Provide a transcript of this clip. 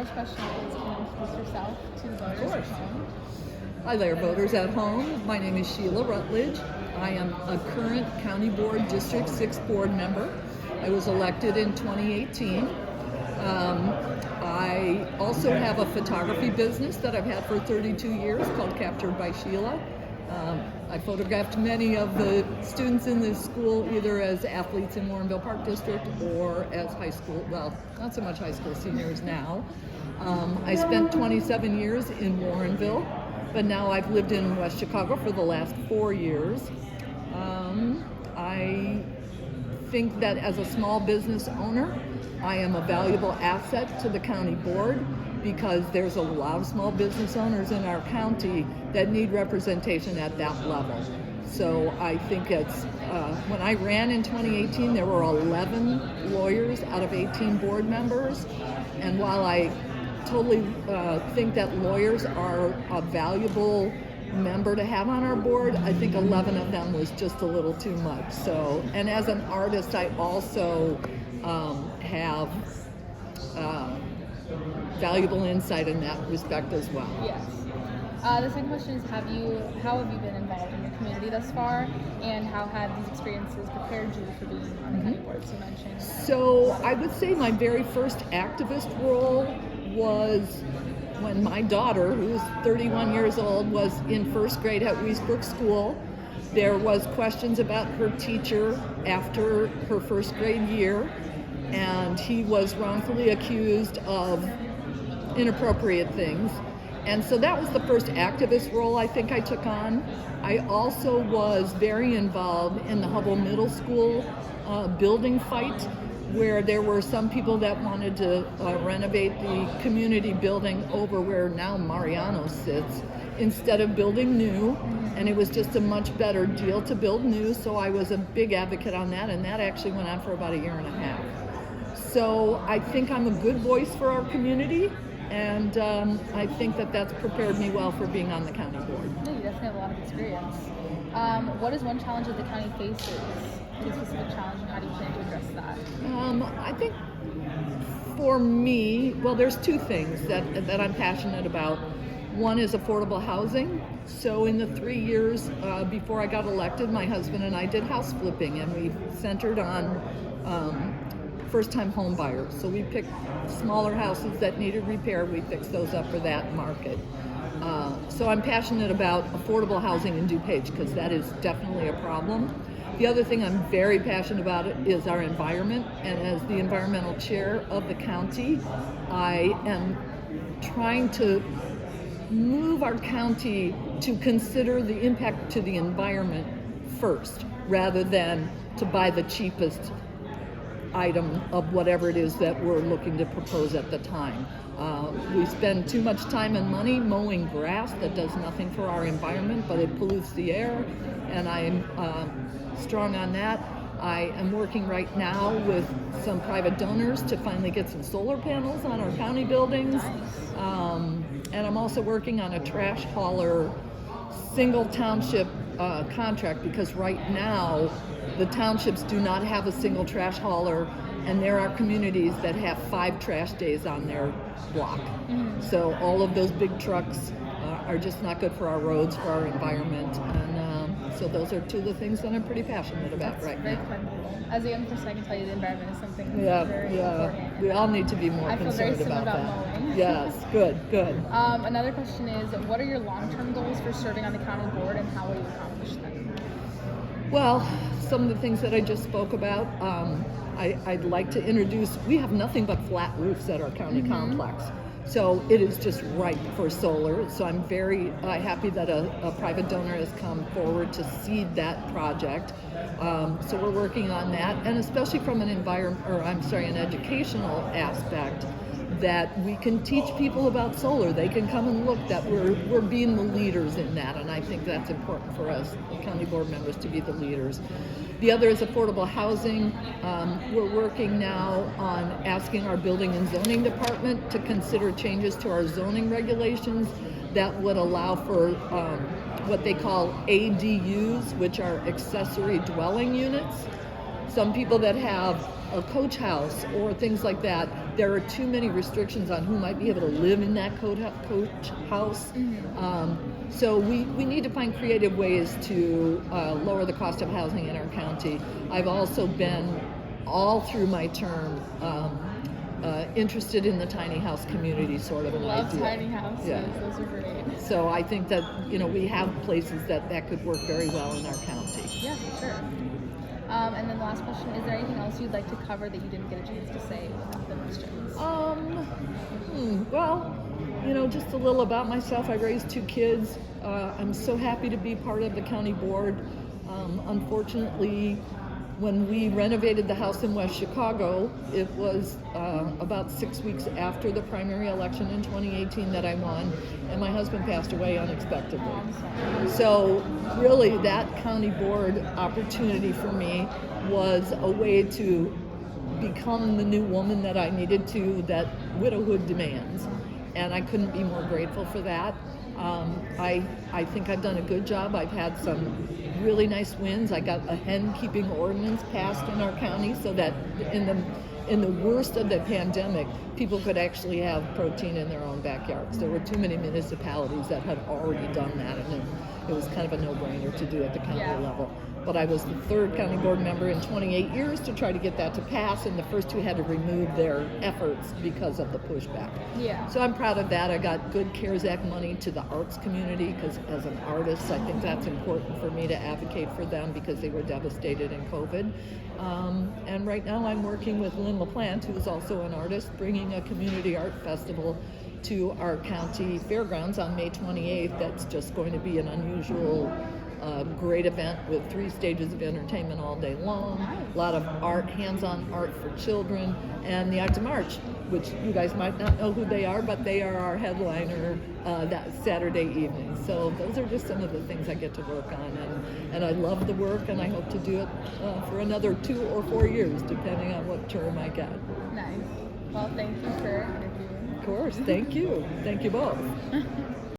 first question is, can you introduce yourself to the voters at home? Hi there, voters at home. My name is Sheila Rutledge. I am a current County Board District 6 board member. I was elected in 2018. I also have a photography business that I've had for 32 years called Captured by Sheila. I photographed many of the students in this school either as athletes in Warrenville Park District or as high school, well, not so much high school seniors now. I spent 27 years in Warrenville, but now I've lived in West Chicago for the last 4 years. I think that as a small business owner, I am a valuable asset to the county board because there's a lot of small business owners in our county that need representation at that level. So I think it's, when I ran in 2018, there were 11 lawyers out of 18 board members. And while I totally think that lawyers are a valuable member to have on our board, I think 11 of them was just a little too much. So, and as an artist, I also have valuable insight in that respect as well. Yes. The second question is, how have you been involved in your community thus far, and how have these experiences prepared you for being on the county board, as you mentioned? So I would say my very first activist role was when my daughter, who's 31 years old, was in first grade at Wiesbrook School. There was questions about her teacher after her first grade year, and he was wrongfully accused of inappropriate things. And so that was the first activist role I think I took on. I also was very involved in the Hubble Middle School building fight, where there were some people that wanted to renovate the community building over where now Mariano sits instead of building new, and it was just a much better deal to build new, so I was a big advocate on that, and that actually went on for about 1.5 years. So I think I'm a good voice for our community, and I think that that's prepared me well for being on the county board. No, you definitely have a lot of experience. What is one challenge that the county faces? Any specific challenge, and how do you plan to address that? I think for me, well, there's two things that I'm passionate about. One is affordable housing. So in the 3 years before I got elected, my husband and I did house flipping, and we centered on first-time home buyers. So we picked smaller houses that needed repair. We fixed those up for that market. So I'm passionate about affordable housing in DuPage because that is definitely a problem. The other thing I'm very passionate about is our environment, and as the environmental chair of the county, I am trying to move our county to consider the impact to the environment first, rather than to buy the cheapest item of whatever it is that we're looking to propose at the time. We spend too much time and money mowing grass that does nothing for our environment, but it pollutes the air, and I am strong on that. I am working right now with some private donors to finally get some solar panels on our county buildings. And I'm also working on a trash hauler single township contract, because right now the townships do not have a single trash hauler, and there are communities that have 5 trash days on their block. So all of those big trucks are just not good for our roads, for our environment, and so those are two of the things that I'm pretty passionate about right now. As a young person, I can tell you the environment is something very important. We all need to be more concerned about that. Mowing. Yes, good. Another question is, what are your long-term goals for serving on the county board, and how will you accomplish them? Well, some of the things that I just spoke about, I'd like to introduce, we have nothing but flat roofs at our county complex. So it is just ripe for solar. So I'm very happy that a private donor has come forward to seed that project. So we're working on that, and especially from an an educational aspect, that we can teach people about solar. They can come and look that we're being the leaders in that, and I think that's important for us county board members to be the leaders. The other is affordable housing. We're working now on asking our building and zoning department to consider changes to our zoning regulations that would allow for what they call ADUs, which are accessory dwelling units. Some people that have a coach house or things like that there are too many restrictions on who might be able to live in that coach house. So we need to find creative ways to lower the cost of housing in our county. I've also been, all through my term, interested in the tiny house community sort of an Love idea. tiny houses. Yeah. Those are great. So I think that, we have places that could work very well in our county. Yeah, for sure. And then the last question, is there anything else you'd like to cover that you didn't get a chance to say without the questions? Well, just a little about myself. I raised 2 kids. I'm so happy to be part of the county board. Unfortunately, when we renovated the house in West Chicago, it was about 6 weeks after the primary election in 2018 that I won, and my husband passed away unexpectedly. Oh, I'm sorry. So really that county board opportunity for me was a way to become the new woman that I needed to, that widowhood demands. And I couldn't be more grateful for that. I think I've done a good job. I've had some really nice wins. I got a hen keeping ordinance passed in our county so that in the worst of the pandemic, people could actually have protein in their own backyards. There were too many municipalities that had already done that, and it was kind of a no-brainer to do at the county level. But I was the 3rd county board member in 28 years to try to get that to pass, and the first 2 had to remove their efforts because of the pushback. Yeah. So I'm proud of that. I got good CARES Act money to the arts community because as an artist, I think that's important for me to advocate for them because they were devastated in COVID. And right now I'm working with Lynn LaPlante, who is also an artist, bringing a community art festival to our county fairgrounds on May 28th. That's just going to be an unusual great event with 3 stages of entertainment all day long. Nice. A lot of art, hands-on art for children, and the Acts of March, which you guys might not know who they are, but they are our headliner that Saturday evening. So those are just some of the things I get to work on, and I love the work, and I hope to do it for another 2 or 4 years, depending on what term I get. Nice. Well, thank you for interviewing. Of course, thank you. Thank you both.